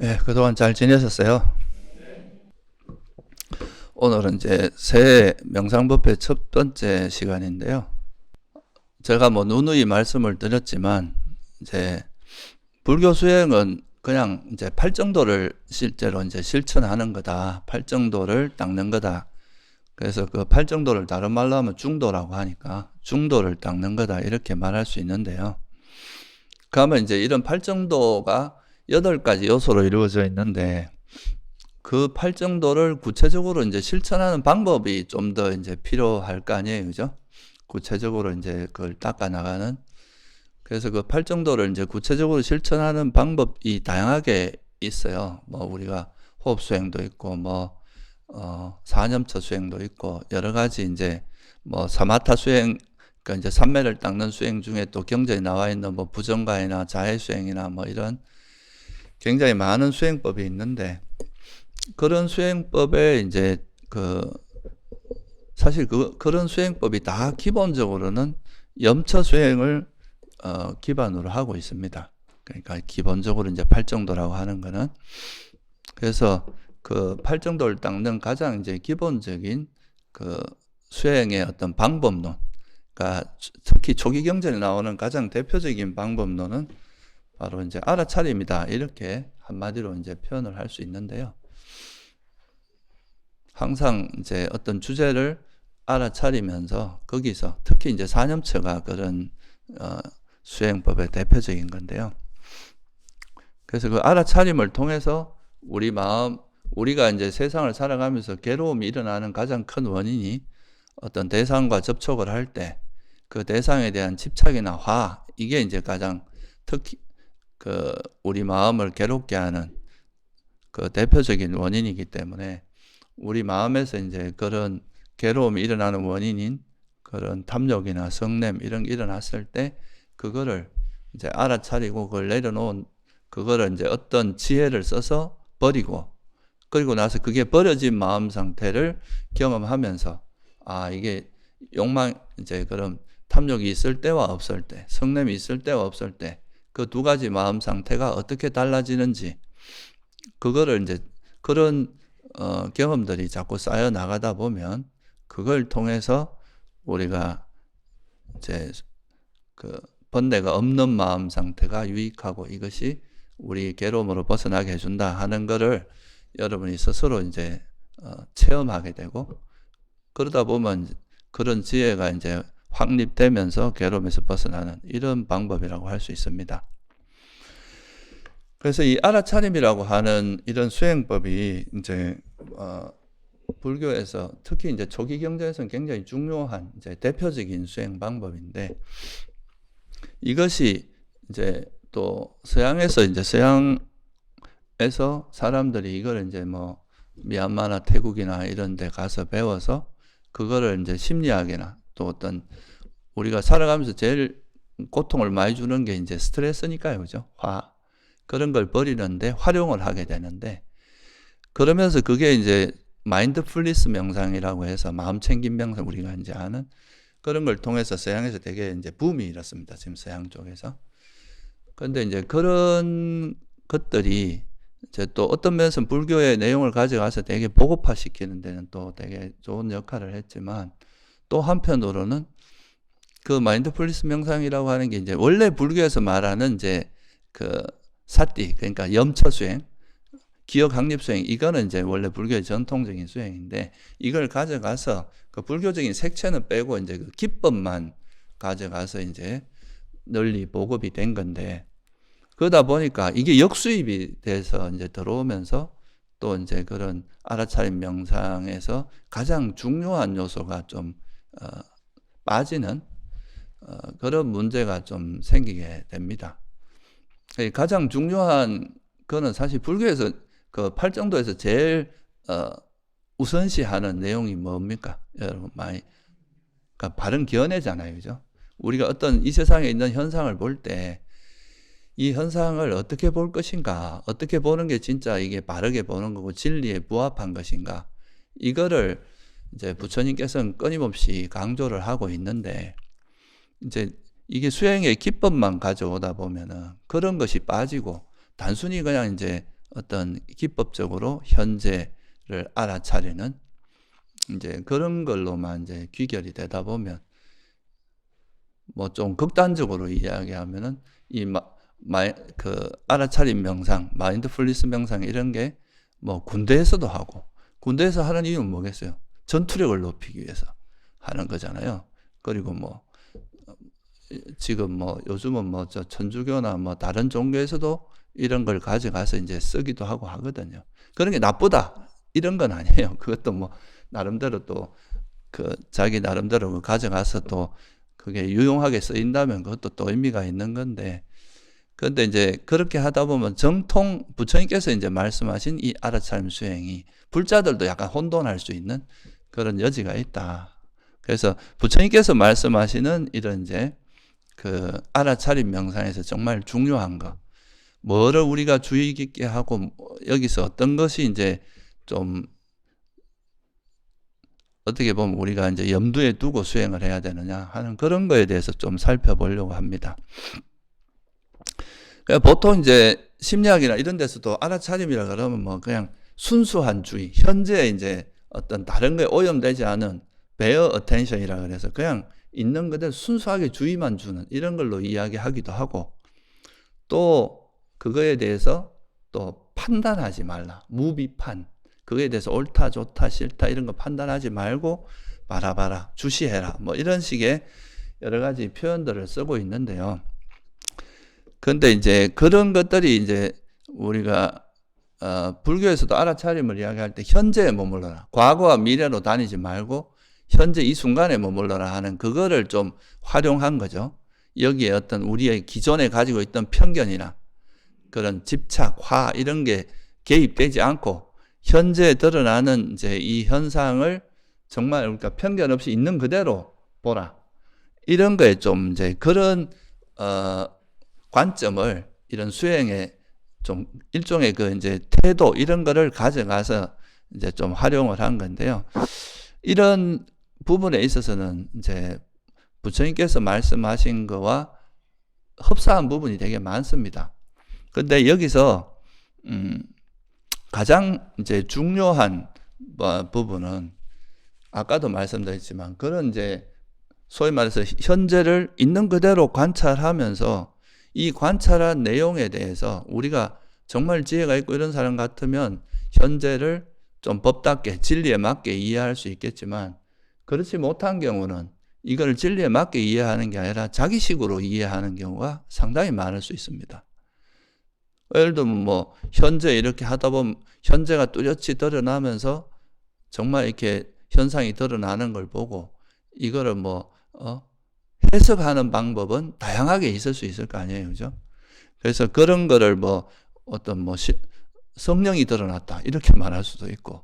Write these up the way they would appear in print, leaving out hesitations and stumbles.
예, 그동안 잘 지내셨어요? 오늘은 이제 새해 명상법회 첫 번째 시간인데요. 제가 뭐 누누이 말씀을 드렸지만, 이제 불교 수행은 그냥 이제 팔정도를 실제로 이제 실천하는 거다. 팔정도를 닦는 거다. 그래서 그 팔정도를 다른 말로 하면 중도라고 하니까 중도를 닦는 거다. 이렇게 말할 수 있는데요. 그러면 이제 이런 팔정도가 8가지 요소로 이루어져 있는데, 그 팔정도를 구체적으로 이제 실천하는 방법이 좀 더 이제 필요할 거 아니에요, 그죠? 구체적으로 이제 그걸 닦아 나가는. 그래서 그 팔정도를 이제 구체적으로 실천하는 방법이 다양하게 있어요. 뭐 우리가 호흡 수행도 있고, 뭐 사념처 수행도 있고, 여러 가지 이제 뭐 사마타 수행, 그러니까 이제 삼매를 닦는 수행 중에 또 경전에 나와 있는 뭐 부정가이나 자해 수행이나 뭐 이런 굉장히 많은 수행법이 있는데, 그런 수행법에 이제 사실 그런 수행법이 다 기본적으로는 염처 수행을 기반으로 하고 있습니다. 그러니까 기본적으로 이제 팔정도라고 하는 거는, 그래서 그 팔정도를 닦는 가장 이제 기본적인 그 수행의 어떤 방법론, 그러니까 특히 초기 경전에 나오는 가장 대표적인 방법론은 바로 이제 알아차림이다, 이렇게 한마디로 이제 표현을 할 수 있는데요. 항상 이제 어떤 주제를 알아차리면서 거기서 특히 이제 사념처가 그런 수행법의 대표적인 건데요. 그래서 그 알아차림을 통해서 우리 마음, 우리가 이제 세상을 살아가면서 괴로움이 일어나는 가장 큰 원인이 어떤 대상과 접촉을 할 때 그 대상에 대한 집착이나 화, 이게 이제 가장 특히 우리 마음을 괴롭게 하는 그 대표적인 원인이기 때문에, 우리 마음에서 이제 그런 괴로움이 일어나는 원인인 그런 탐욕이나 성냄 이런 게 일어났을 때 그거를 이제 알아차리고 그걸 내려놓은 그거를 이제 어떤 지혜를 써서 버리고, 그리고 나서 그게 버려진 마음 상태를 경험하면서, 아, 이게 욕망, 이제 그런 탐욕이 있을 때와 없을 때, 성냄이 있을 때와 없을 때 그 두 가지 마음 상태가 어떻게 달라지는지, 그거를 이제 그런 경험들이 자꾸 쌓여 나가다 보면 그걸 통해서 우리가 이제 그 번뇌가 없는 마음 상태가 유익하고 이것이 우리 괴로움으로 벗어나게 해준다 하는 거를 여러분이 스스로 이제 체험하게 되고, 그러다 보면 그런 지혜가 이제 확립되면서 괴로움에서 벗어나는 이런 방법이라고 할 수 있습니다. 그래서 이 알아차림이라고 하는 이런 수행법이 이제 불교에서 특히 이제 초기 경전에서는 굉장히 중요한 이제 대표적인 수행 방법인데, 이것이 이제 또 서양에서 사람들이 이걸 이제 뭐 미얀마나 태국이나 이런 데 가서 배워서 그거를 이제 심리학이나 또 어떤 우리가 살아가면서 제일 고통을 많이 주는 게 이제 스트레스니까요, 그죠? 그런 걸 버리는데 활용을 하게 되는데, 그러면서 그게 이제 마인드풀리스 명상이라고 해서 마음 챙김 명상, 우리가 이제 아는 그런 걸 통해서 서양에서 되게 이제 붐이 일었습니다. 지금 서양 쪽에서. 그런데 이제 그런 것들이 이제 또 어떤 면에서 불교의 내용을 가져가서 되게 보급화시키는 데는 또 되게 좋은 역할을 했지만, 또 한편으로는 그 마인드풀리스 명상이라고 하는 게 이제 원래 불교에서 말하는 이제 그 사띠, 그러니까 염처 수행, 기억 확립 수행, 이거는 이제 원래 불교의 전통적인 수행인데, 이걸 가져가서 그 불교적인 색채는 빼고 이제 그 기법만 가져가서 이제 널리 보급이 된 건데, 그러다 보니까 이게 역수입이 돼서 이제 들어오면서 또 이제 그런 알아차림 명상에서 가장 중요한 요소가 좀 빠지는 그런 문제가 좀 생기게 됩니다. 가장 중요한 거는 사실 불교에서 그 팔정도에서 제일 우선시하는 내용이 뭡니까? 여러분 그러니까 바른 견해잖아요, 그죠? 우리가 어떤 이 세상에 있는 현상을 볼 때 이 현상을 어떻게 볼 것인가, 어떻게 보는 게 진짜 이게 바르게 보는 거고 진리에 부합한 것인가, 이거를 이제 부처님께서는 끊임없이 강조를 하고 있는데, 이제 이게 수행의 기법만 가져오다 보면은 그런 것이 빠지고 단순히 그냥 이제 어떤 기법적으로 현재를 알아차리는 이제 그런 걸로만 이제 귀결이 되다 보면 뭐 좀 극단적으로 이야기하면은 그 알아차림 명상, 마인드풀니스 명상 이런 게 뭐 군대에서도 하고, 군대에서 하는 이유는 뭐겠어요? 전투력을 높이기 위해서 하는 거잖아요. 그리고 뭐 지금 뭐 요즘은 뭐 저 천주교나 뭐 다른 종교에서도 이런 걸 가져가서 이제 쓰기도 하고 하거든요. 그런 게 나쁘다 이런 건 아니에요. 그것도 뭐 나름대로 또 그 자기 나름대로 가져가서 또 그게 유용하게 쓰인다면 그것도 또 의미가 있는 건데, 그런데 이제 그렇게 하다 보면 정통 부처님께서 이제 말씀하신 이 알아차림 수행이 불자들도 약간 혼돈할 수 있는 그런 여지가 있다. 그래서 부처님께서 말씀하시는 이런 이제 그 알아차림 명상에서 정말 중요한 거, 뭐를 우리가 주의 깊게 하고 여기서 어떤 것이 이제 좀 어떻게 보면 우리가 이제 염두에 두고 수행을 해야 되느냐 하는 그런 거에 대해서 좀 살펴보려고 합니다. 보통 이제 심리학이나 이런 데서도 알아차림이라 그러면 뭐 그냥 순수한 주의, 현재에 이제 어떤 다른 거에 오염되지 않은 bare attention이라 그래서 그냥 있는 그대로 순수하게 주의만 주는 이런 걸로 이야기하기도 하고, 또 그거에 대해서 또 판단하지 말라, 무비판, 그거에 대해서 옳다 좋다 싫다 이런 거 판단하지 말고 바라봐라, 주시해라, 뭐 이런 식의 여러 가지 표현들을 쓰고 있는데요. 그런데 이제 그런 것들이 이제 우리가 불교에서도 알아차림을 이야기할 때 현재에 머물러라, 과거와 미래로 다니지 말고 현재 이 순간에 머물러라 하는 그거를 좀 활용한 거죠. 여기에 어떤 우리의 기존에 가지고 있던 편견이나 그런 집착, 화 이런 게 개입되지 않고 현재에 드러나는 이제 이 현상을 정말 그러니까 편견 없이 있는 그대로 보라. 이런 거에 좀 이제 그런 관점을 이런 수행에 좀 일종의 그 이제 태도 이런 거를 가져가서 이제 좀 활용을 한 건데요. 이런 부분에 있어서는 이제 부처님께서 말씀하신 거와 흡사한 부분이 되게 많습니다. 근데 여기서 가장 이제 중요한 부분은 아까도 말씀드렸지만 그런 이제 소위 말해서 현재를 있는 그대로 관찰하면서 이 관찰한 내용에 대해서 우리가 정말 지혜가 있고 이런 사람 같으면 현재를 좀 법답게 진리에 맞게 이해할 수 있겠지만, 그렇지 못한 경우는 이걸 진리에 맞게 이해하는 게 아니라 자기식으로 이해하는 경우가 상당히 많을 수 있습니다. 예를 들면 뭐 현재 이렇게 하다 보면 현재가 뚜렷이 드러나면서 정말 이렇게 현상이 드러나는 걸 보고 이거를 뭐 해석하는 방법은 다양하게 있을 수 있을 거 아니에요, 그죠? 그래서 그런 거를 뭐 어떤 뭐 성령이 드러났다 이렇게 말할 수도 있고,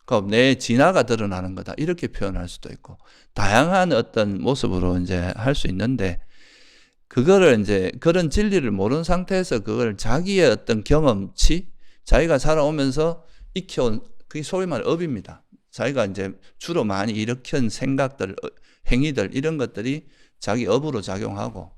그럼 내 진화가 드러나는 거다 이렇게 표현할 수도 있고, 다양한 어떤 모습으로 이제 할 수 있는데, 그거를 이제 그런 진리를 모르는 상태에서 그걸 자기의 어떤 경험치, 자기가 살아오면서 익혀온 그게 소위 말해 업입니다. 자기가 이제 주로 많이 일으킨 생각들, 행위들 이런 것들이 자기 업으로 작용하고,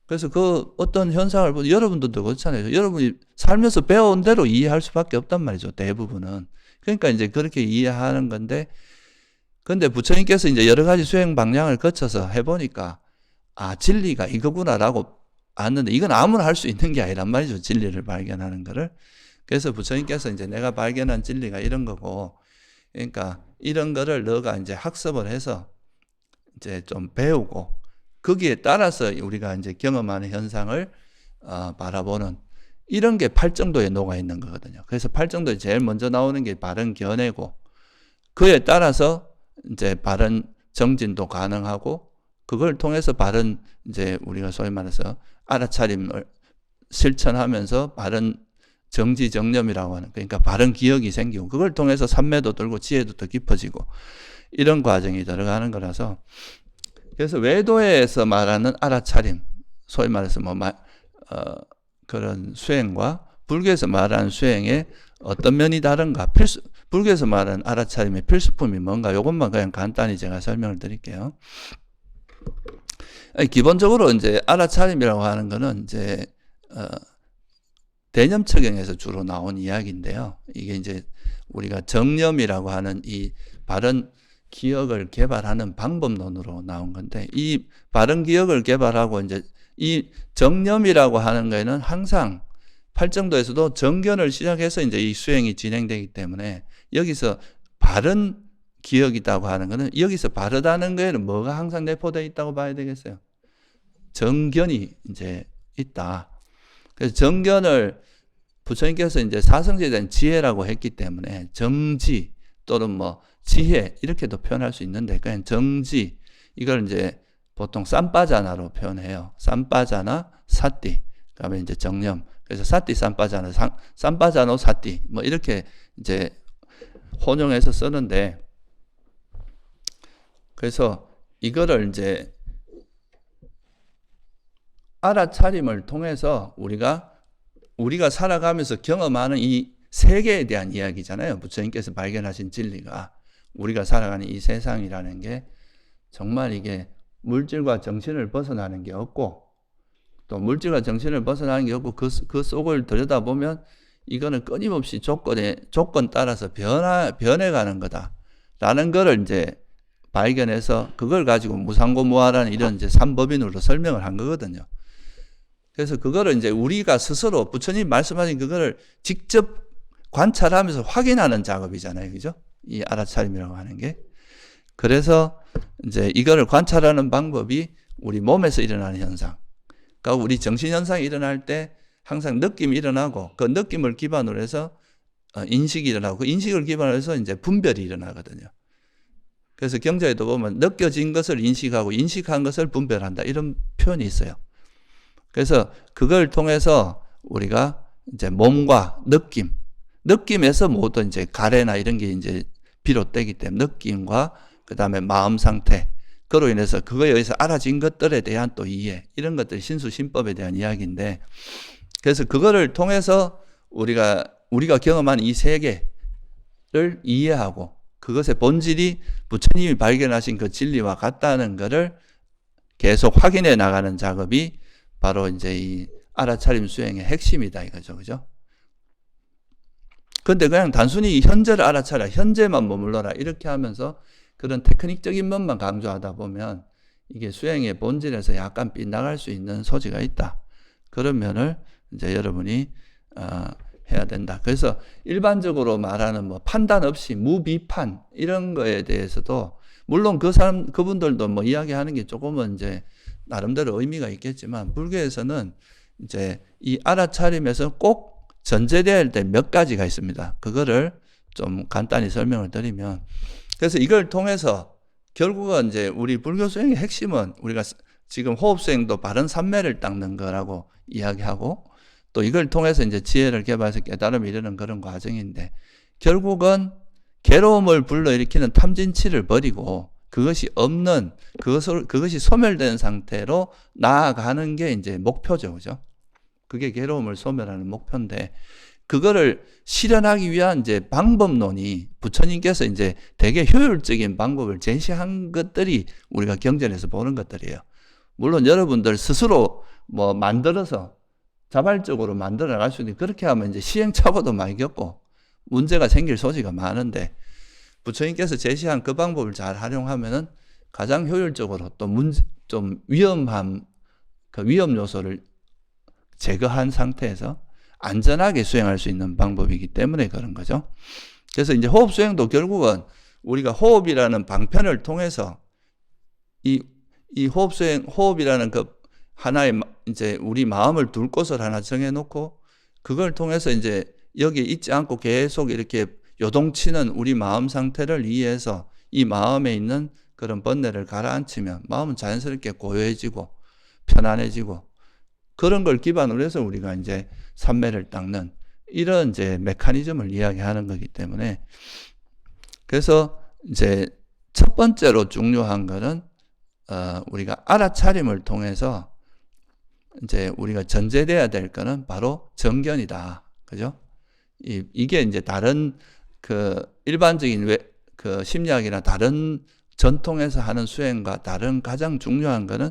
그래서 그 어떤 현상을 보면 여러분들도 그렇잖아요. 여러분이 살면서 배워온 대로 이해할 수밖에 없단 말이죠, 대부분은. 그러니까 이제 그렇게 이해하는 건데, 근데 부처님께서 이제 여러 가지 수행 방향을 거쳐서 해보니까 아, 진리가 이거구나라고 아는데, 이건 아무나 할 수 있는 게 아니란 말이죠, 진리를 발견하는 거를. 그래서 부처님께서 이제 내가 발견한 진리가 이런 거고, 그러니까 이런 거를 너가 이제 학습을 해서 이제 좀 배우고 거기에 따라서 우리가 이제 경험하는 현상을 바라보는 이런 게 팔정도에 녹아 있는 거거든요. 그래서 팔정도에 제일 먼저 나오는 게 바른 견해고, 그에 따라서 이제 바른 정진도 가능하고, 그걸 통해서 바른 이제 우리가 소위 말해서 알아차림을 실천하면서 바른 정지정념이라고 하는, 그러니까 바른 기억이 생기고, 그걸 통해서 삼매도 들고 지혜도 더 깊어지고 이런 과정이 들어가는 거라서, 그래서 외도에서 말하는 알아차림, 소위 말해서 뭐 그런 수행과 불교에서 말하는 수행의 어떤 면이 다른가, 불교에서 말하는 알아차림의 필수품이 뭔가, 이것만 그냥 간단히 제가 설명을 드릴게요. 기본적으로 이제 알아차림이라고 하는 거는 이제 대념처경에서 주로 나온 이야기인데요. 이게 이제 우리가 정념이라고 하는 이 바른 기억을 개발하는 방법론으로 나온 건데, 이 바른 기억을 개발하고 이제 이 정념이라고 하는 거에는 항상 팔정도에서도 정견을 시작해서 이제 이 수행이 진행되기 때문에, 여기서 바른 기억이라고 하는 거는, 여기서 바르다는 거에는 뭐가 항상 내포되어 있다고 봐야 되겠어요? 정견이 이제 있다. 그래서 정견을 부처님께서 이제 사성제에 대한 지혜라고 했기 때문에 정지 또는 뭐 지혜 이렇게도 표현할 수 있는데, 그냥 정지, 이걸 이제 보통 쌈바자나로 표현해요. 쌈바자나 사띠, 그다음에 이제 정념. 그래서 사띠 쌈바자나, 쌈바자노 사띠, 뭐 이렇게 이제 혼용해서 쓰는데, 그래서 이거를 이제 알아차림을 통해서 우리가 살아가면서 경험하는 이 세계에 대한 이야기잖아요. 부처님께서 발견하신 진리가, 우리가 살아가는 이 세상이라는 게 정말 이게 물질과 정신을 벗어나는 게 없고, 또 물질과 정신을 벗어나는 게 없고, 그 속을 들여다보면 이거는 끊임없이 조건 따라서 변해가는 거다라는 거를 이제 발견해서, 그걸 가지고 무상고무아라는 이런 이제 삼법인으로 설명을 한 거거든요. 그래서 그거를 이제 우리가 스스로 부처님 말씀하신 그거를 직접 관찰하면서 확인하는 작업이잖아요. 그죠? 이 알아차림이라고 하는 게. 그래서 이제 이거를 관찰하는 방법이 우리 몸에서 일어나는 현상. 그러니까 우리 정신현상이 일어날 때 항상 느낌이 일어나고, 그 느낌을 기반으로 해서 인식이 일어나고, 그 인식을 기반으로 해서 이제 분별이 일어나거든요. 그래서 경자에도 보면 느껴진 것을 인식하고 인식한 것을 분별한다, 이런 표현이 있어요. 그래서 그걸 통해서 우리가 이제 몸과 느낌에서 모든 이제 가래나 이런 게 이제 비롯되기 때문에, 느낌과 그 다음에 마음 상태, 그로 인해서 그거에 의해서 알아진 것들에 대한 또 이해, 이런 것들이 신수신법에 대한 이야기인데, 그래서 그거를 통해서 우리가 경험한 이 세계를 이해하고, 그것의 본질이 부처님이 발견하신 그 진리와 같다는 것을 계속 확인해 나가는 작업이 바로 이제 이 알아차림 수행의 핵심이다 이거죠. 그죠? 근데 그냥 단순히 현재를 알아차려, 현재만 머물러라, 이렇게 하면서 그런 테크닉적인 것만 강조하다 보면 이게 수행의 본질에서 약간 빗나갈 수 있는 소지가 있다. 그런 면을 이제 여러분이 해야 된다. 그래서 일반적으로 말하는 뭐 판단 없이 무비판 이런 거에 대해서도, 물론 그분들도 뭐 이야기하는 게 조금은 이제 나름대로 의미가 있겠지만, 불교에서는 이제 이 알아차림에서 꼭 전제되어야 할 때 몇 가지가 있습니다. 그거를 좀 간단히 설명을 드리면, 그래서 이걸 통해서 결국은 이제 우리 불교 수행의 핵심은, 우리가 지금 호흡 수행도 바른 삼매를 닦는 거라고 이야기하고, 또 이걸 통해서 이제 지혜를 개발해서 깨달음을 이루는 그런 과정인데, 결국은 괴로움을 불러일으키는 탐진치를 버리고 그것이 없는, 그것이 소멸된 상태로 나아가는 게 이제 목표죠. 그죠? 그게 괴로움을 소멸하는 목표인데, 그거를 실현하기 위한 이제 방법론이 부처님께서 이제 되게 효율적인 방법을 제시한 것들이 우리가 경전에서 보는 것들이에요. 물론 여러분들 스스로 뭐 만들어서 자발적으로 만들어 나갈 수 있는데, 그렇게 하면 이제 시행착오도 많이 겪고 문제가 생길 소지가 많은데, 부처님께서 제시한 그 방법을 잘 활용하면은 가장 효율적으로 또 좀 위험 요소를 제거한 상태에서 안전하게 수행할 수 있는 방법이기 때문에 그런 거죠. 그래서 이제 호흡 수행도 결국은 우리가 호흡이라는 방편을 통해서 이 호흡이라는 그 하나의 이제 우리 마음을 둘 곳을 하나 정해놓고, 그걸 통해서 이제 여기에 있지 않고 계속 이렇게 요동치는 우리 마음 상태를 이해해서 이 마음에 있는 그런 번뇌를 가라앉히면 마음은 자연스럽게 고요해지고 편안해지고, 그런 걸 기반으로 해서 우리가 이제 삼매를 닦는 이런 이제 메커니즘을 이야기하는 거기 때문에, 그래서 이제 첫 번째로 중요한 거는 우리가 알아차림을 통해서 이제 우리가 전제돼야 될 거는 바로 정견이다. 그죠? 이게 이제 다른 그 일반적인 그 심리학이나 다른 전통에서 하는 수행과 다른 가장 중요한 거는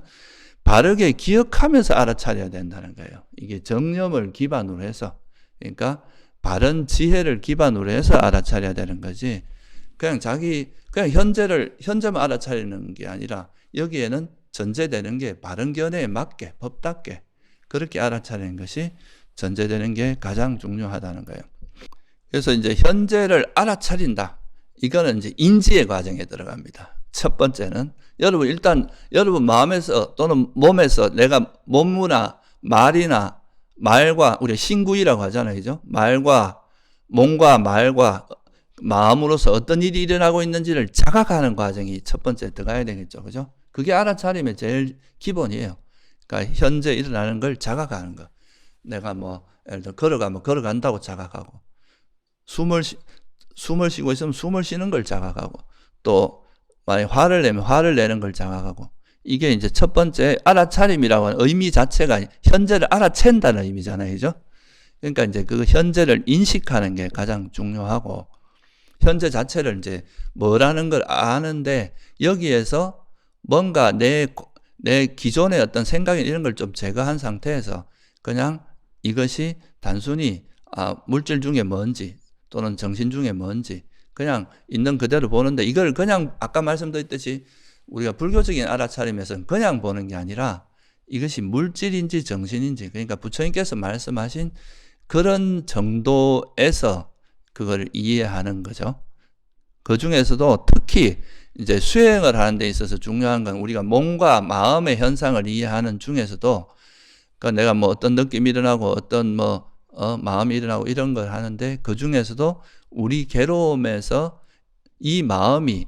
바르게 기억하면서 알아차려야 된다는 거예요. 이게 정념을 기반으로 해서, 그러니까 바른 지혜를 기반으로 해서 알아차려야 되는 거지. 그냥 현재만 알아차리는 게 아니라 여기에는 전제되는 게 바른 견해에 맞게, 법답게 그렇게 알아차리는 것이 전제되는 게 가장 중요하다는 거예요. 그래서 이제 현재를 알아차린다. 이거는 이제 인지의 과정에 들어갑니다. 첫 번째는 일단 여러분 마음에서 또는 몸에서 내가 몸무나 말이나 말과 우리 신구이라고 하잖아요. 그죠? 몸과 말과 마음으로서 어떤 일이 일어나고 있는지를 자각하는 과정이 첫 번째 들어가야 되겠죠. 그죠? 그게 알아차림의 제일 기본이에요. 그러니까 현재 일어나는 걸 자각하는 거. 내가 예를 들어 걸어간다고 자각하고, 숨을 쉬고 있으면 숨을 쉬는 걸 자각하고, 또 만약 화를 내면 화를 내는 걸 자각하고, 이게 이제 첫 번째 알아차림이라고 하는 의미 자체가 현재를 알아챈다는 의미잖아요. 그죠? 그러니까 이제 그 현재를 인식하는 게 가장 중요하고, 현재 자체를 이제 뭐라는 걸 아는데, 여기에서 뭔가 내 기존의 어떤 생각이나 이런 걸 좀 제거한 상태에서 그냥 이것이 단순히 물질 중에 뭔지 또는 정신 중에 뭔지 그냥 있는 그대로 보는데, 이걸 그냥 아까 말씀드렸듯이 우리가 불교적인 알아차림에서는 그냥 보는 게 아니라 이것이 물질인지 정신인지, 그러니까 부처님께서 말씀하신 그런 정도에서 그걸 이해하는 거죠. 그 중에서도 특히 이제 수행을 하는 데 있어서 중요한 건 우리가 몸과 마음의 현상을 이해하는 중에서도, 그러니까 내가 어떤 느낌이 일어나고 어떤 마음이 일어나고 이런 걸 하는데, 그 중에서도 우리 괴로움에서 이 마음이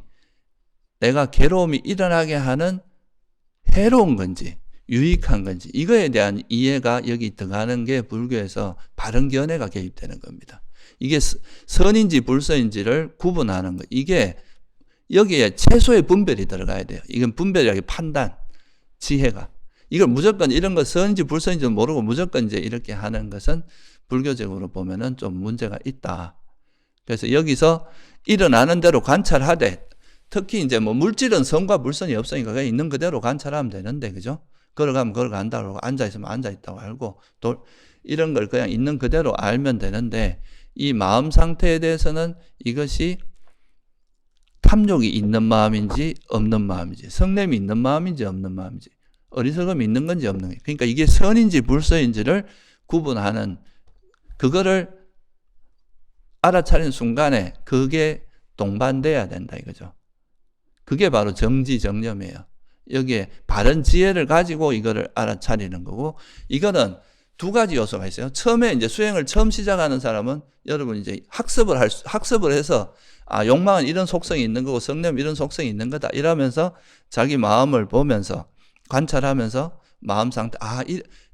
내가 괴로움이 일어나게 하는 해로운 건지 유익한 건지, 이거에 대한 이해가 여기 들어가는 게 불교에서 바른 견해가 개입되는 겁니다. 이게 선인지 불선인지를 구분하는 거. 이게 여기에 최소의 분별이 들어가야 돼요. 이건 분별이 판단, 지혜가. 이걸 무조건 이런 거 선인지 불선인지 모르고 무조건 이제 이렇게 하는 것은 불교적으로 보면은 좀 문제가 있다. 그래서 여기서 일어나는 대로 관찰하되, 특히 이제 물질은 선과 불선이 없으니까 그냥 있는 그대로 관찰하면 되는데, 그죠? 걸어가면 걸어간다고 하고, 앉아있으면 앉아있다고 알고, 이런 걸 그냥 있는 그대로 알면 되는데, 이 마음 상태에 대해서는 이것이 탐욕이 있는 마음인지 없는 마음인지, 성냄이 있는 마음인지 없는 마음인지, 어리석음이 있는 건지 없는 건지, 그러니까 이게 선인지 불선인지를 구분하는, 그거를 알아차리는 순간에 그게 동반돼야 된다 이거죠. 그게 바로 정지정념이에요. 여기에 바른 지혜를 가지고 이거를 알아차리는 거고, 이거는 두 가지 요소가 있어요. 처음에 이제 수행을 처음 시작하는 사람은 여러분 이제 학습을 해서 욕망은 이런 속성이 있는 거고 성냄은 이런 속성이 있는 거다 이러면서 자기 마음을 보면서 관찰하면서 마음 상태,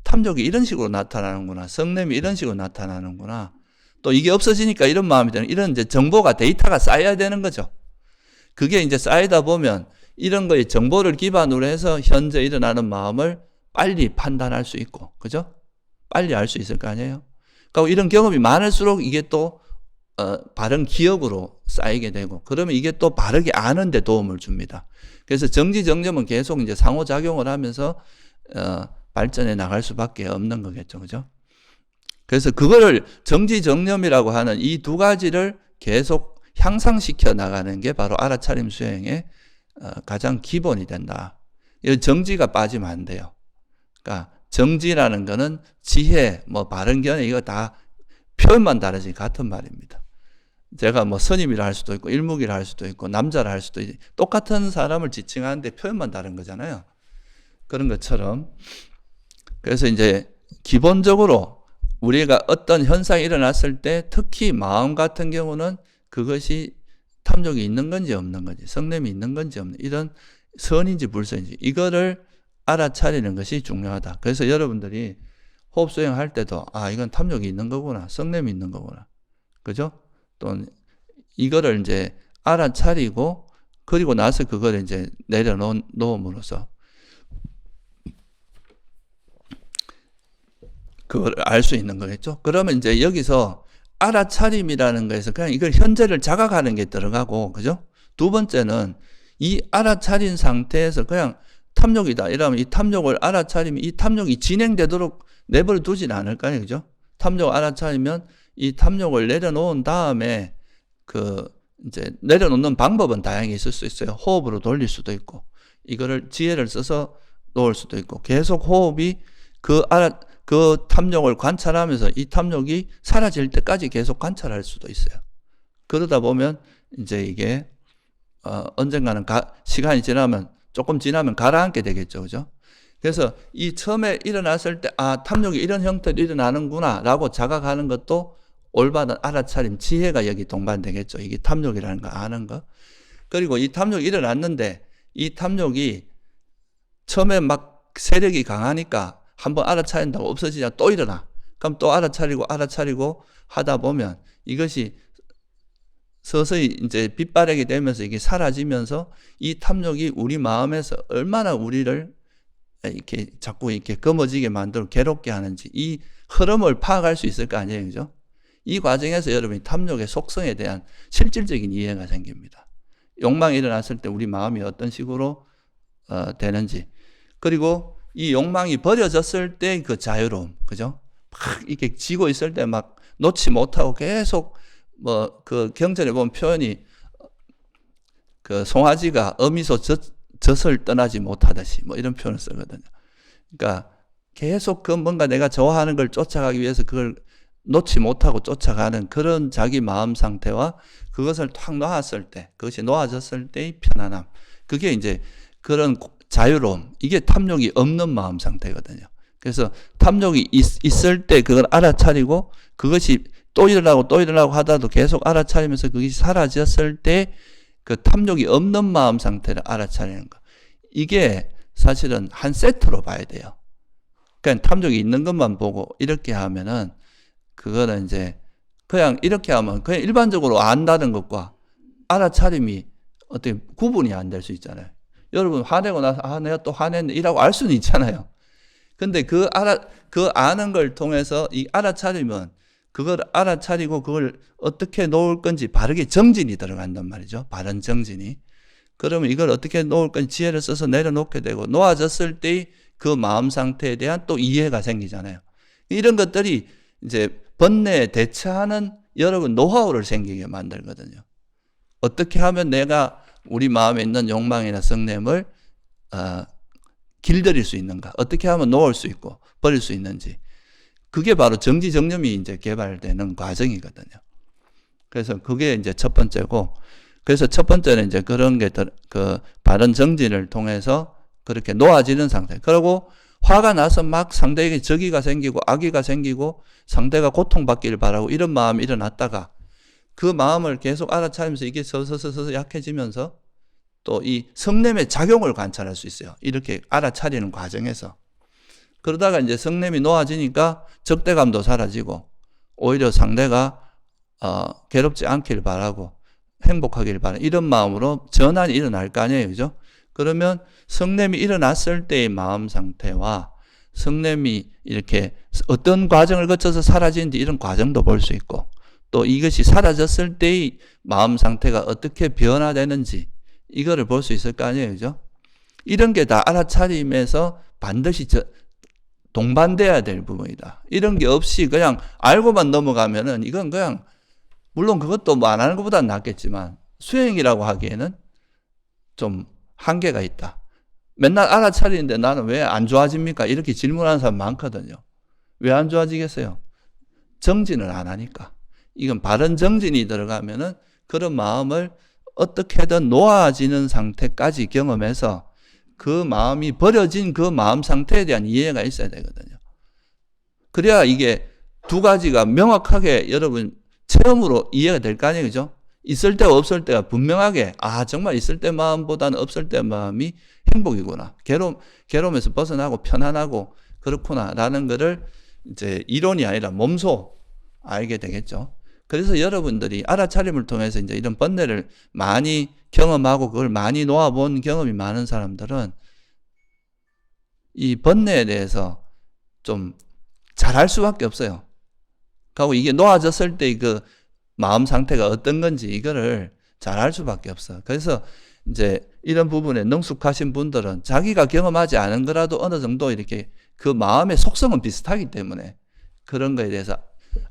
탐욕이 이런 식으로 나타나는구나, 성냄이 이런 식으로 나타나는구나, 또 이게 없어지니까 이런 마음이 되는, 이런 이제 정보가, 데이터가 쌓여야 되는 거죠. 그게 이제 쌓이다 보면 이런 거에 정보를 기반으로 해서 현재 일어나는 마음을 빨리 판단할 수 있고, 그죠? 빨리 알 수 있을 거 아니에요? 그러니까 이런 경험이 많을수록 이게 또 바른 기억으로 쌓이게 되고, 그러면 이게 또 바르게 아는 데 도움을 줍니다. 그래서 정지정념은 계속 이제 상호작용을 하면서 발전해 나갈 수밖에 없는 거겠죠. 그죠? 그래서 그거를 정지정념이라고 하는 이 두 가지를 계속 향상시켜 나가는 게 바로 알아차림 수행의 가장 기본이 된다. 이 정지가 빠지면 안 돼요. 그러니까 정지라는 거는 지혜, 바른 견해, 이거 다 표현만 다르지 같은 말입니다. 제가 스님이라 할 수도 있고 일묵이라 할 수도 있고 남자라 할 수도 있고 똑같은 사람을 지칭하는데 표현만 다른 거잖아요. 그런 것처럼, 그래서 이제 기본적으로 우리가 어떤 현상이 일어났을 때 특히 마음 같은 경우는 그것이 탐욕이 있는 건지 없는 건지, 성냄이 있는 건지 없는, 이런 선인지 불선인지 이거를 알아차리는 것이 중요하다. 그래서 여러분들이 호흡 수행할 때도 이건 탐욕이 있는 거구나, 성냄이 있는 거구나, 그죠? 또 이거를 이제 알아차리고 그리고 나서 그걸 이제 내려놓음으로써 그걸 알 수 있는 거겠죠. 그러면 이제 여기서 알아차림이라는 거에서 그냥 이걸 현재를 자각하는 게 들어가고, 그죠? 두 번째는 이 알아차린 상태에서 그냥 탐욕이다 이러면 이 탐욕을 알아차리면 이 탐욕이 진행되도록 내버려 두진 않을 거 아니에요, 그죠? 탐욕을 알아차리면 이 탐욕을 내려놓은 다음에 이제 내려놓는 방법은 다양히 있을 수 있어요. 호흡으로 돌릴 수도 있고, 이거를 지혜를 써서 놓을 수도 있고, 계속 호흡이 그 탐욕을 관찰하면서 이 탐욕이 사라질 때까지 계속 관찰할 수도 있어요. 그러다 보면 이제 이게 언젠가는 시간이 지나면, 조금 지나면 가라앉게 되겠죠. 그죠? 그래서 이 처음에 일어났을 때 탐욕이 이런 형태로 일어나는구나 라고 자각하는 것도 올바른 알아차림, 지혜가 여기 동반되겠죠. 이게 탐욕이라는 거 아는 거. 그리고 이 탐욕이 일어났는데 이 탐욕이 처음에 막 세력이 강하니까 한번 알아차린다고 없어지냐 또 일어나. 그럼 또 알아차리고 하다 보면 이것이 서서히 이제 빛바래게 되면서 이게 사라지면서 이 탐욕이 우리 마음에서 얼마나 우리를 이렇게 자꾸 이렇게 검어지게 만들고 괴롭게 하는지 이 흐름을 파악할 수 있을 거 아니에요. 그죠? 이 과정에서 여러분이 탐욕의 속성에 대한 실질적인 이해가 생깁니다. 욕망이 일어났을 때 우리 마음이 어떤 식으로 되는지, 그리고 이 욕망이 버려졌을 때 그 자유로움, 그죠? 막 이렇게 지고 있을 때 막 놓지 못하고 계속 그 경전에 보면 표현이 그 송아지가 어미소 젖을 떠나지 못하듯이 이런 표현을 쓰거든요. 그러니까 계속 뭔가 내가 좋아하는 걸 쫓아가기 위해서 그걸 놓지 못하고 쫓아가는 그런 자기 마음 상태와 그것을 탁 놓았을 때, 그것이 놓아졌을 때의 편안함, 그게 이제 그런 자유로움, 이게 탐욕이 없는 마음 상태거든요. 그래서 탐욕이 있을 때 그걸 알아차리고 그것이 또 일어나고 하다도 계속 알아차리면서 그것이 사라졌을 때 그 탐욕이 없는 마음 상태를 알아차리는 거. 이게 사실은 한 세트로 봐야 돼요. 그냥 탐욕이 있는 것만 보고 이렇게 하면은 그거는 이제 그냥 이렇게 하면 그냥 일반적으로 안다는 것과 알아차림이 어떻게 구분이 안 될 수 있잖아요. 여러분 화내고 나서 내가 또 화냈네 이라고 알 수는 있잖아요. 근데 그 아는 걸 통해서 이 알아차리면 그걸 알아차리고 그걸 어떻게 놓을 건지 바르게 정진이 들어간단 말이죠. 바른 정진이. 그러면 이걸 어떻게 놓을 건지 지혜를 써서 내려놓게 되고 놓아졌을 때의 그 마음 상태에 대한 또 이해가 생기잖아요. 이런 것들이 이제 번뇌에 대처하는 여러분 노하우를 생기게 만들거든요. 어떻게 하면 내가 우리 마음에 있는 욕망이나 성냄을 길들일 수 있는가? 어떻게 하면 놓을 수 있고 버릴 수 있는지. 그게 바로 정지정념이 이제 개발되는 과정이거든요. 그래서 그게 이제 첫 번째고, 그래서 첫 번째는 이제 그런 게 그 바른 정진을 통해서 그렇게 놓아지는 상태. 그리고 화가 나서 막 상대에게 적의가 생기고 악의가 생기고 상대가 고통받기를 바라고 이런 마음이 일어났다가 그 마음을 계속 알아차리면서 이게 서서서 약해지면서 또 이 성냄의 작용을 관찰할 수 있어요. 이렇게 알아차리는 과정에서. 그러다가 이제 성냄이 놓아지니까 적대감도 사라지고 오히려 상대가 괴롭지 않기를 바라고 행복하기를 바라는 이런 마음으로 전환이 일어날 거 아니에요. 그죠? 그러면 성냄이 일어났을 때의 마음 상태와 성냄이 이렇게 어떤 과정을 거쳐서 사라지는지 이런 과정도 볼 수 있고 또 이것이 사라졌을 때의 마음 상태가 어떻게 변화되는지 이거를 볼 수 있을 거 아니에요. 그죠? 이런 게 다 알아차림에서 반드시 동반돼야 될 부분이다. 이런 게 없이 그냥 알고만 넘어가면은 이건 그냥 물론 그것도 안 하는 것보다는 낫겠지만 수행이라고 하기에는 좀 한계가 있다. 맨날 알아차리는데 나는 왜 안 좋아집니까? 이렇게 질문하는 사람 많거든요. 왜 안 좋아지겠어요? 정진을 안 하니까. 이건 바른 정진이 들어가면은 그런 마음을 어떻게든 놓아지는 상태까지 경험해서 그 마음이 버려진 그 마음 상태에 대한 이해가 있어야 되거든요. 그래야 이게 두 가지가 명확하게 여러분 체험으로 이해가 될 거 아니에요. 그죠? 있을 때와 없을 때가 분명하게 정말 있을 때 마음보다는 없을 때 마음이 행복이구나. 괴로움에서 벗어나고 편안하고 그렇구나 라는 거를 이제 이론이 아니라 몸소 알게 되겠죠. 그래서 여러분들이 알아차림을 통해서 이제 이런 번뇌를 많이 경험하고 그걸 많이 놓아본 경험이 많은 사람들은 이 번뇌에 대해서 좀 잘할 수밖에 없어요. 그리고 이게 놓아졌을 때 그 마음 상태가 어떤 건지 이거를 잘할 수밖에 없어. 그래서 이제 이런 부분에 능숙하신 분들은 자기가 경험하지 않은 거라도 어느 정도 이렇게 그 마음의 속성은 비슷하기 때문에 그런 거에 대해서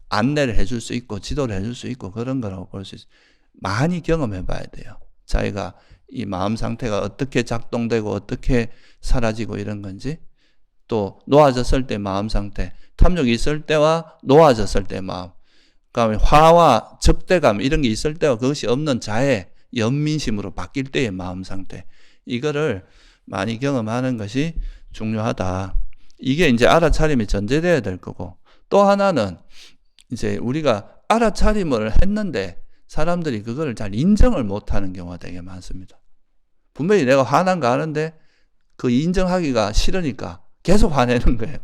안내를 해줄 수 있고 지도를 해줄 수 있고 그런 거라고 볼 수 있어요. 많이 경험해 봐야 돼요. 자기가 이 마음 상태가 어떻게 작동되고 어떻게 사라지고 이런 건지, 또 놓아졌을 때 마음 상태, 탐욕이 있을 때와 놓아졌을 때 마음, 그다음에 화와 적대감 이런 게 있을 때와 그것이 없는 자애, 연민심으로 바뀔 때의 마음 상태, 이거를 많이 경험하는 것이 중요하다. 이게 이제 알아차림이 전제되어야 될 거고, 또 하나는 이제 우리가 알아차림을 했는데 사람들이 그걸 잘 인정을 못하는 경우가 되게 많습니다. 분명히 내가 화난 거 아는데 그 인정하기가 싫으니까 계속 화내는 거예요.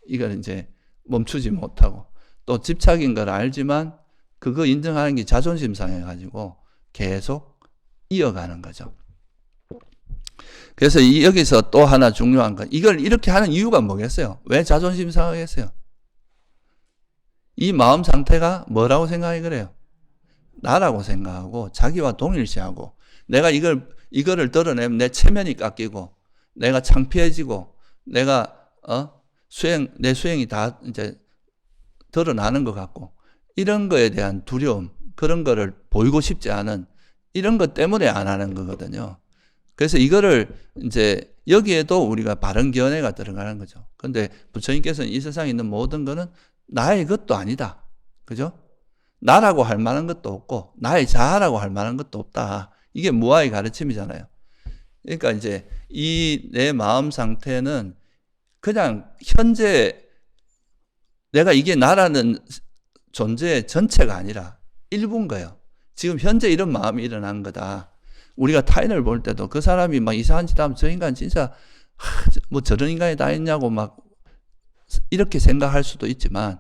이걸 이제 멈추지 못하고, 또 집착인 걸 알지만 그거 인정하는 게 자존심 상해가지고 계속 이어가는 거죠. 그래서 여기서 또 하나 중요한 건, 이걸 이렇게 하는 이유가 뭐겠어요? 왜 자존심 상하겠어요? 이 마음 상태가 뭐라고 생각이 그래요? 나라고 생각하고 자기와 동일시하고, 내가 이거를 드러내면 내 체면이 깎이고 내가 창피해지고 내가 내 수행이 다 이제 드러나는 것 같고, 이런 거에 대한 두려움, 그런 거를 보이고 싶지 않은 이런 것 때문에 안 하는 거거든요. 그래서 이거를 이제 여기에도 우리가 바른 견해가 들어가는 거죠. 근데 부처님께서는 이 세상에 있는 모든 거는 나의 것도 아니다. 그죠? 나라고 할 만한 것도 없고 나의 자아라고 할 만한 것도 없다. 이게 무아의 가르침이잖아요. 그러니까 이제 이 내 마음 상태는 그냥 현재 내가 이게 나라는 존재 전체가 아니라 일부인 거예요. 지금 현재 이런 마음이 일어난 거다. 우리가 타인을 볼 때도 그 사람이 막 이상한 짓 하면 저 인간 진짜 뭐 저런 인간이 다 있냐고 막 이렇게 생각할 수도 있지만,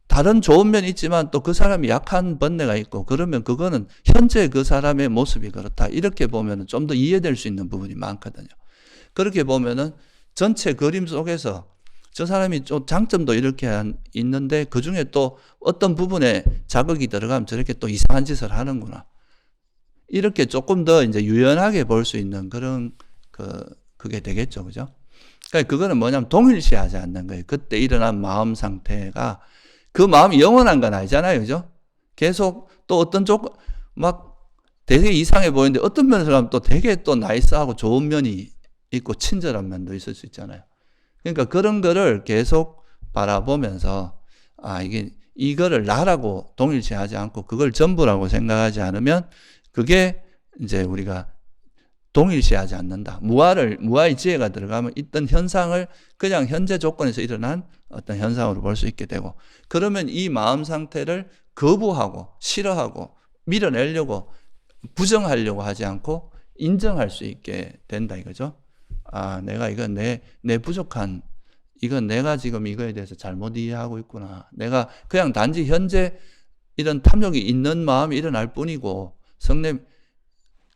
다른 좋은 면이 있지만 또 그 사람이 약한 번뇌가 있고, 그러면 그거는 현재 그 사람의 모습이 그렇다. 이렇게 보면 좀 더 이해될 수 있는 부분이 많거든요. 그렇게 보면은 전체 그림 속에서 저 사람이 좀 장점도 이렇게 있는데 그 중에 또 어떤 부분에 자극이 들어가면 저렇게 또 이상한 짓을 하는구나. 이렇게 조금 더 이제 유연하게 볼 수 있는 그런 그게 되겠죠. 그죠? 그러니까 그거는 뭐냐면 동일시하지 않는 거예요. 그때 일어난 마음 상태가 그 마음이 영원한 건 아니잖아요. 그죠? 계속 또 어떤 막 되게 이상해 보이는데 어떤 면에서 보면 또 되게 또 나이스하고 좋은 면이 있고 친절한 면도 있을 수 있잖아요. 그러니까 그런 거를 계속 바라보면서 이거를 나라고 동일시하지 않고 그걸 전부라고 생각하지 않으면 그게 이제 우리가 동일시하지 않는다. 무아의 지혜가 들어가면 있던 현상을 그냥 현재 조건에서 일어난 어떤 현상으로 볼 수 있게 되고, 그러면 이 마음 상태를 거부하고 싫어하고 밀어내려고 부정하려고 하지 않고 인정할 수 있게 된다 이거죠. 내가 이건 내 부족한, 이건 내가 지금 이거에 대해서 잘못 이해하고 있구나. 내가 그냥 단지 현재 이런 탐욕이 있는 마음이 일어날 뿐이고,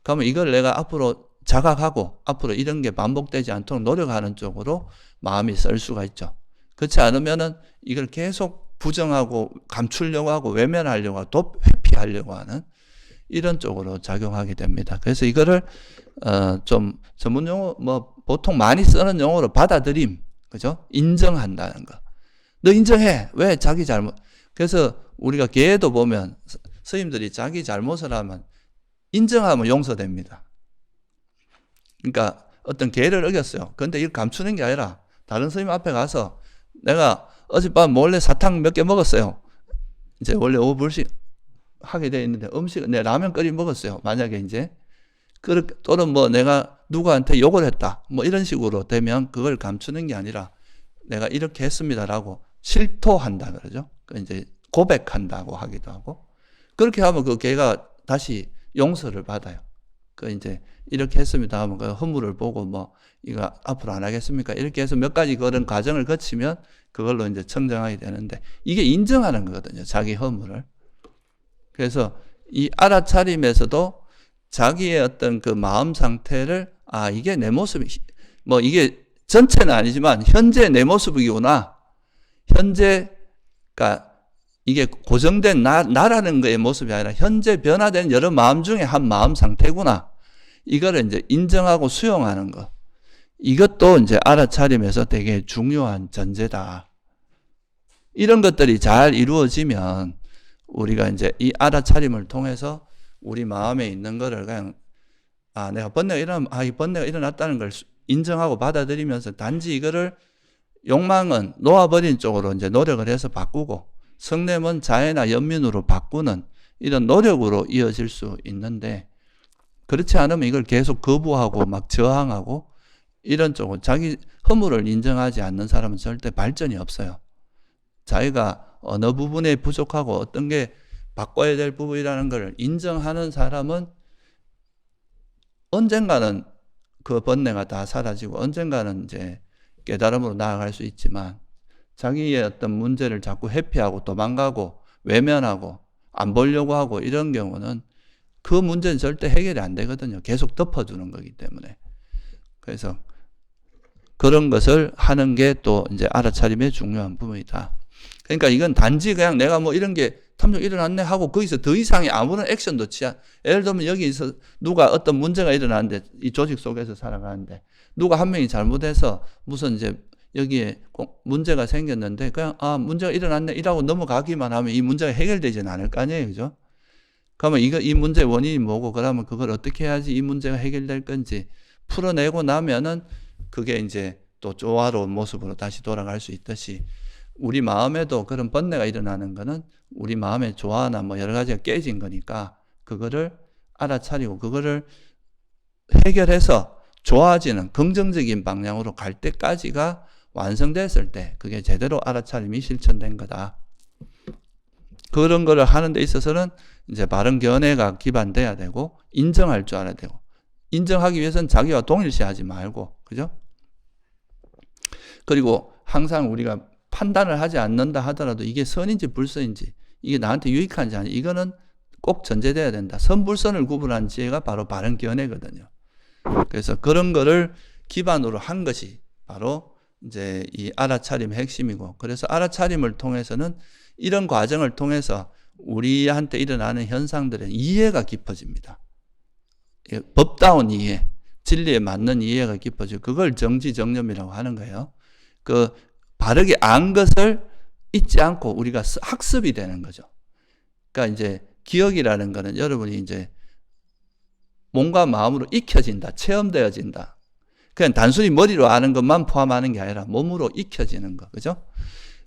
그러면 이걸 내가 앞으로 자각하고 앞으로 이런 게 반복되지 않도록 노력하는 쪽으로 마음이 쏠 수가 있죠. 그렇지 않으면은 이걸 계속 부정하고 감추려고 하고 외면하려고 하고 회피하려고 하는 이런 쪽으로 작용하게 됩니다. 그래서 이거를 좀 전문 용어 뭐 보통 많이 쓰는 용어로 받아들임, 그죠? 인정한다는 거. 너 인정해. 왜? 자기 잘못. 그래서 우리가 계에도 보면 스님들이 자기 잘못을 하면 인정하면 용서됩니다. 그러니까 어떤 계를 어겼어요. 그런데 이걸 감추는 게 아니라 다른 스님 앞에 가서 내가 어젯밤 몰래 사탕 몇 개 먹었어요. 이제 원래 오불씩 하게 돼 있는데 내 라면 끓여 먹었어요. 만약에 이제 또는 뭐 내가 누구한테 욕을 했다. 뭐 이런 식으로 되면 그걸 감추는 게 아니라 내가 이렇게 했습니다라고 실토한다 그러죠. 이제 고백한다고 하기도 하고, 그렇게 하면 그 걔가 다시 용서를 받아요. 이제 이렇게 했습니다 하면 그 허물을 보고 뭐 이거 앞으로 안 하겠습니까? 이렇게 해서 몇 가지 그런 과정을 거치면 그걸로 이제 청정하게 되는데, 이게 인정하는 거거든요. 자기 허물을. 그래서 이 알아차림에서도 자기의 어떤 그 마음 상태를 이게 내 모습이 뭐 이게 전체는 아니지만 현재 내 모습이구나. 그러니까 이게 고정된 나라는 거의 모습이 아니라 현재 변화된 여러 마음 중에 한 마음 상태구나. 이거를 이제 인정하고 수용하는 거. 이것도 이제 알아차림에서 되게 중요한 전제다. 이런 것들이 잘 이루어지면 우리가 이제 이 알아차림을 통해서 우리 마음에 있는 거를 그냥 내가 번뇌가 일어나면 이 번뇌가 일어났다는 걸 인정하고 받아들이면서 단지 이거를 욕망은 놓아버린 쪽으로 이제 노력을 해서 바꾸고 성냄은 자애나 연민으로 바꾸는 이런 노력으로 이어질 수 있는데, 그렇지 않으면 이걸 계속 거부하고 막 저항하고 이런 쪽은 자기 허물을 인정하지 않는 사람은 절대 발전이 없어요. 자기가 어느 부분에 부족하고 어떤 게 바꿔야 될 부분이라는 걸 인정하는 사람은 언젠가는 그 번뇌가 다 사라지고 언젠가는 이제 깨달음으로 나아갈 수 있지만, 자기의 어떤 문제를 자꾸 회피하고 도망가고 외면하고 안 보려고 하고 이런 경우는 그 문제는 절대 해결이 안 되거든요. 계속 덮어두는 거기 때문에. 그래서 그런 것을 하는 게 또 이제 알아차림의 중요한 부분이다. 그러니까 이건 단지 그냥 내가 뭐 이런 게 탐욕 일어났네 하고 거기서 더 이상의 아무런 액션도 예를 들면 여기서 누가 어떤 문제가 일어났는데 이 조직 속에서 살아가는데 누가 한 명이 잘못해서 무슨 이제 여기에 문제가 생겼는데 그냥 문제가 일어났네 이라고 넘어가기만 하면 이 문제가 해결되지는 않을 거 아니에요. 그죠? 그러면 이 문제의 원인이 뭐고 그러면 그걸 어떻게 해야지 이 문제가 해결될 건지 풀어내고 나면은 그게 이제 또 조화로운 모습으로 다시 돌아갈 수 있듯이, 우리 마음에도 그런 번뇌가 일어나는 거는 우리 마음의 조화나 뭐 여러 가지가 깨진 거니까 그거를 알아차리고 그거를 해결해서 좋아지는 긍정적인 방향으로 갈 때까지가 완성됐을 때 그게 제대로 알아차림이 실천된 거다. 그런 거를 하는 데 있어서는 이제 바른 견해가 기반돼야 되고 인정할 줄 알아야 되고, 인정하기 위해서는 자기와 동일시하지 말고, 그죠? 그리고 항상 우리가 판단을 하지 않는다 하더라도 이게 선인지 불선인지 이게 나한테 유익한지 아닌지 이거는 꼭 전제돼야 된다. 선불선을 구분한 지혜가 바로 바른 견해거든요. 그래서 그런 거를 기반으로 한 것이 바로 이제 이 알아차림의 핵심이고, 그래서 알아차림을 통해서는 이런 과정을 통해서 우리한테 일어나는 현상들의 이해가 깊어집니다. 법다운 이해, 진리에 맞는 이해가 깊어지고 그걸 정지정념이라고 하는 거예요. 그 바르게 안 것을 잊지 않고 우리가 학습이 되는 거죠. 그러니까 이제 기억이라는 거는 여러분이 이제 몸과 마음으로 익혀진다, 체험되어진다. 그냥 단순히 머리로 아는 것만 포함하는 게 아니라 몸으로 익혀지는 거, 그죠?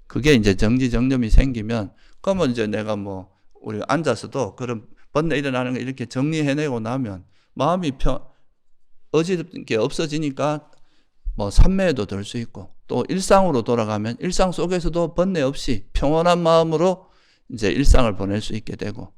그게 이제 정지정념이 생기면, 그러면 이제 내가 뭐, 우리가 앉아서도 그런 번뇌 일어나는 거 이렇게 정리해내고 나면 마음이 어지럽게 게 없어지니까 뭐 산매에도 들 수 있고, 또 일상으로 돌아가면 일상 속에서도 번뇌 없이 평온한 마음으로 이제 일상을 보낼 수 있게 되고,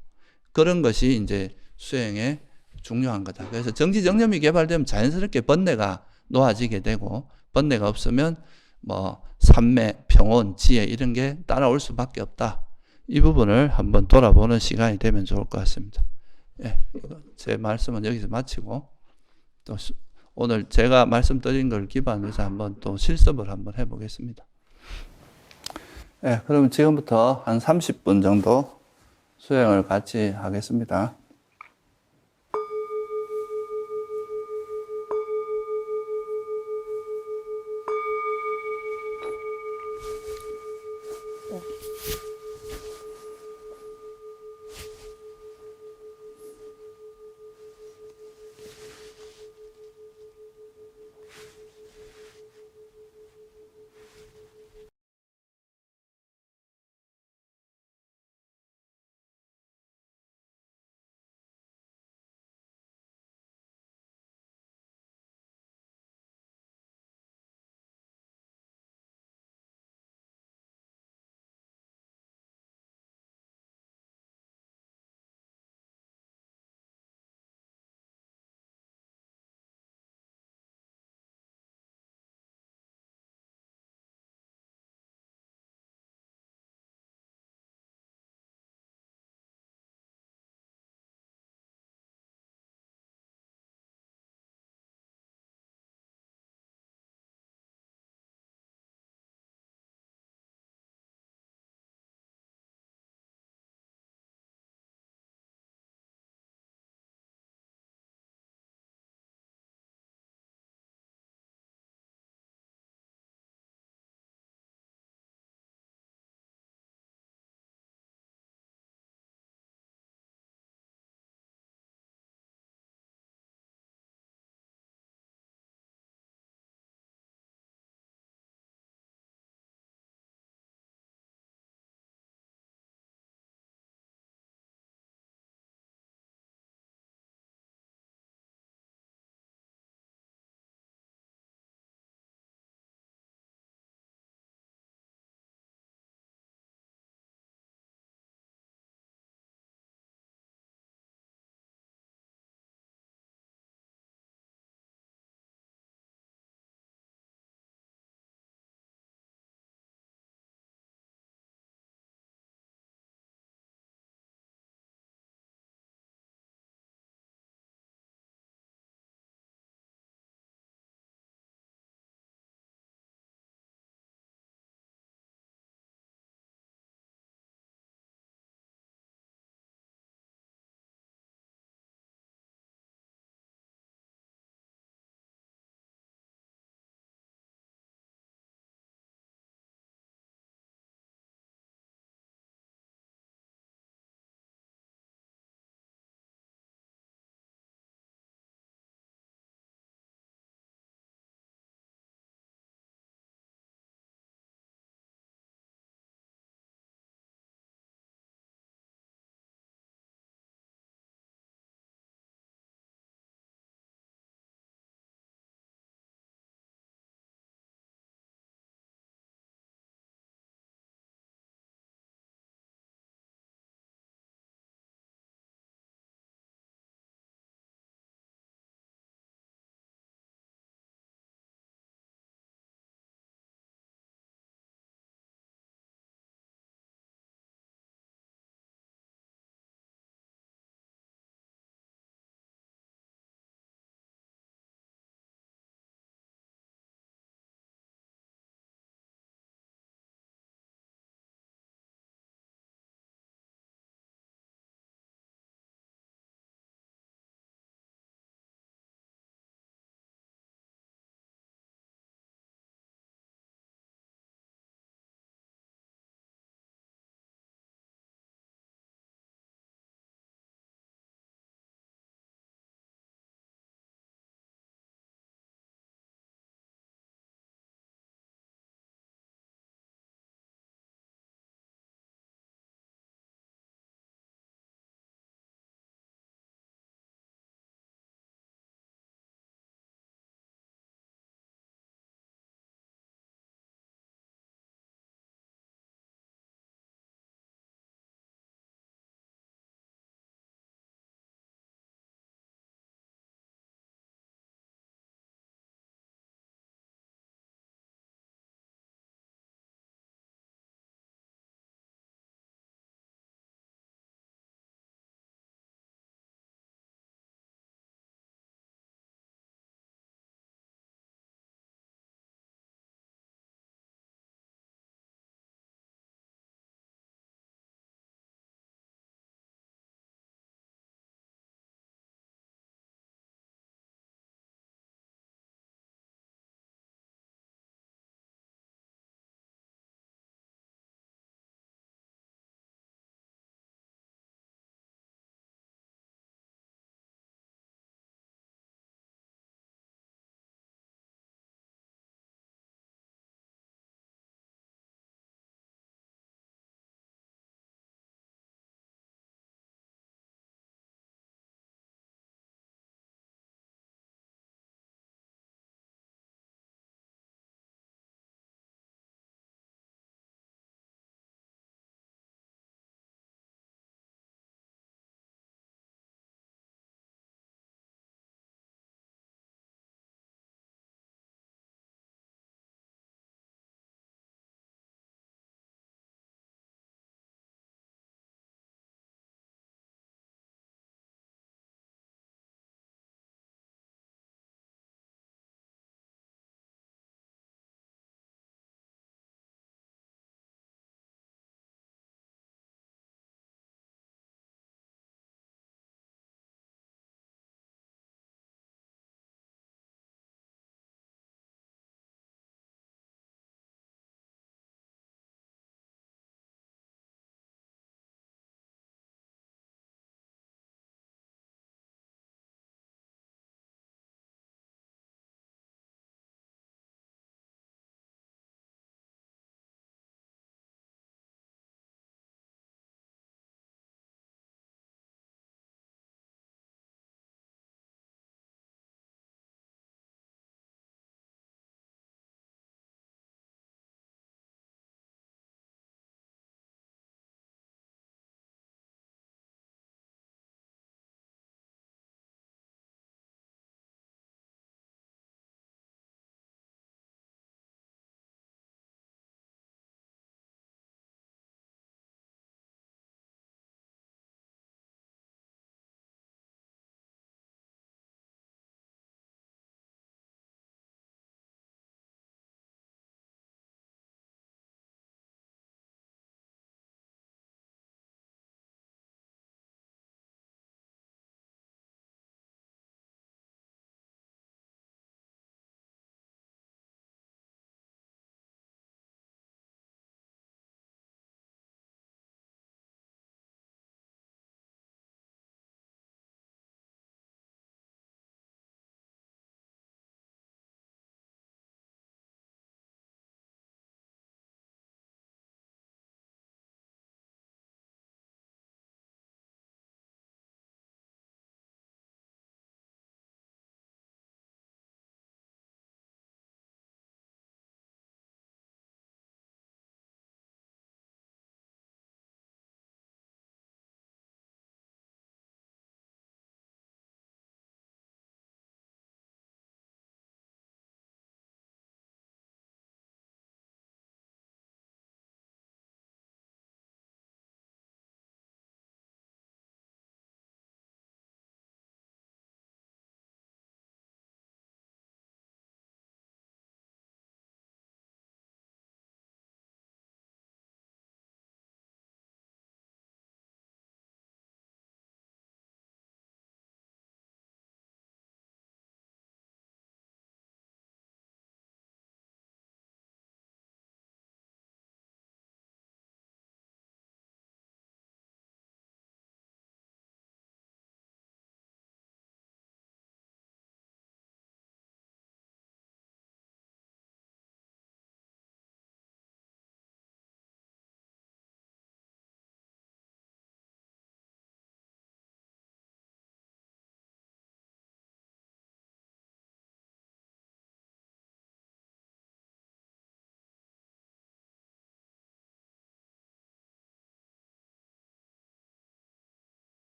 그런 것이 이제 수행의 중요한 거다. 그래서 정지정념이 개발되면 자연스럽게 번뇌가 놓아지게 되고, 번뇌가 없으면 뭐 산매, 평온, 지혜 이런 게 따라올 수밖에 없다. 이 부분을 한번 돌아보는 시간이 되면 좋을 것 같습니다. 제 말씀은 여기서 마치고 또 오늘 제가 말씀드린 걸 기반으로 해서 한번 또 실습을 한번 해보겠습니다. 그럼 지금부터 한 30분 정도 수행을 같이 하겠습니다.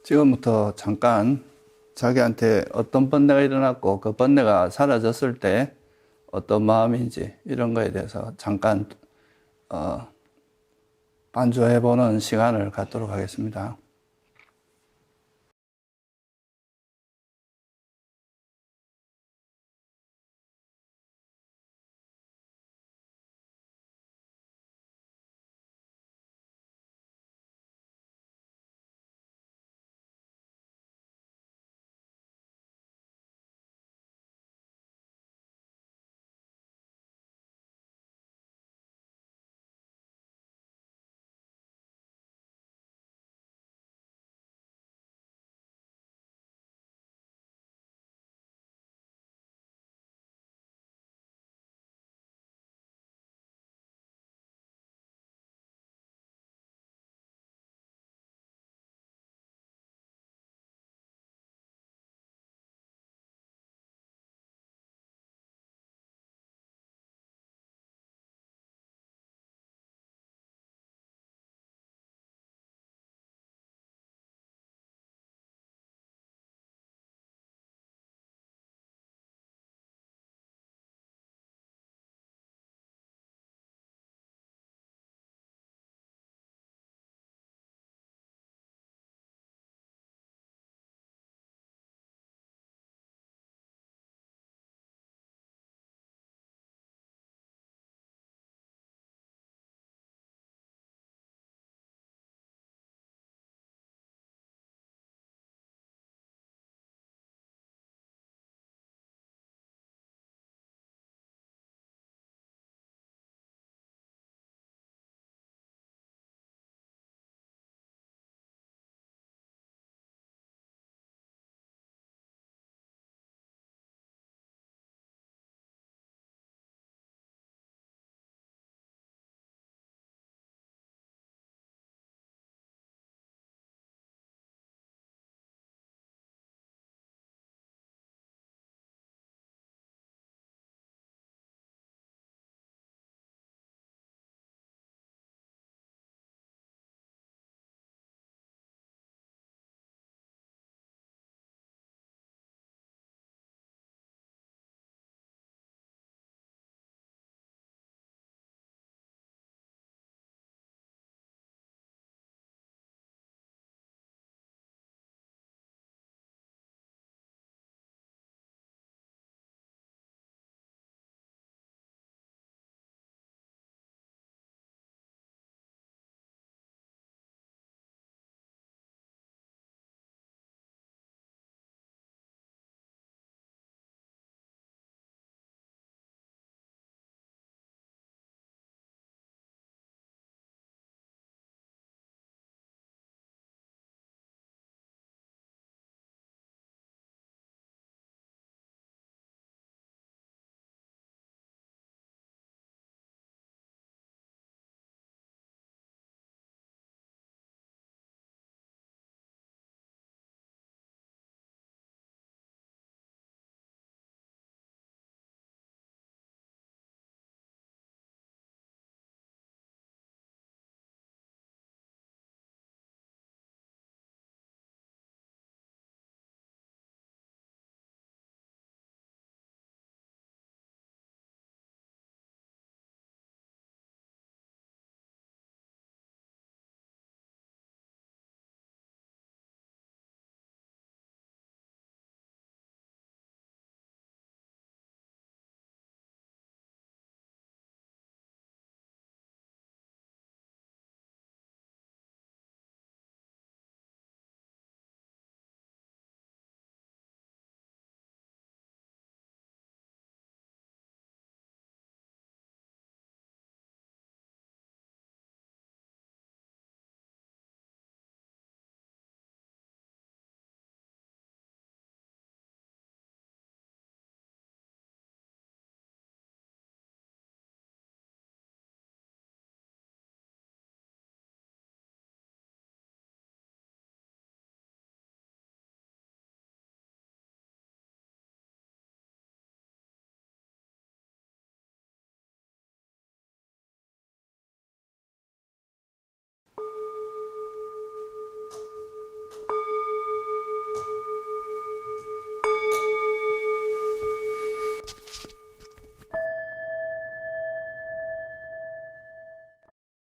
지금부터 잠깐 자기한테 어떤 번뇌가 일어났고 그 번뇌가 사라졌을 때 어떤 마음인지 이런 거에 대해서 잠깐 반주해보는 시간을 갖도록 하겠습니다.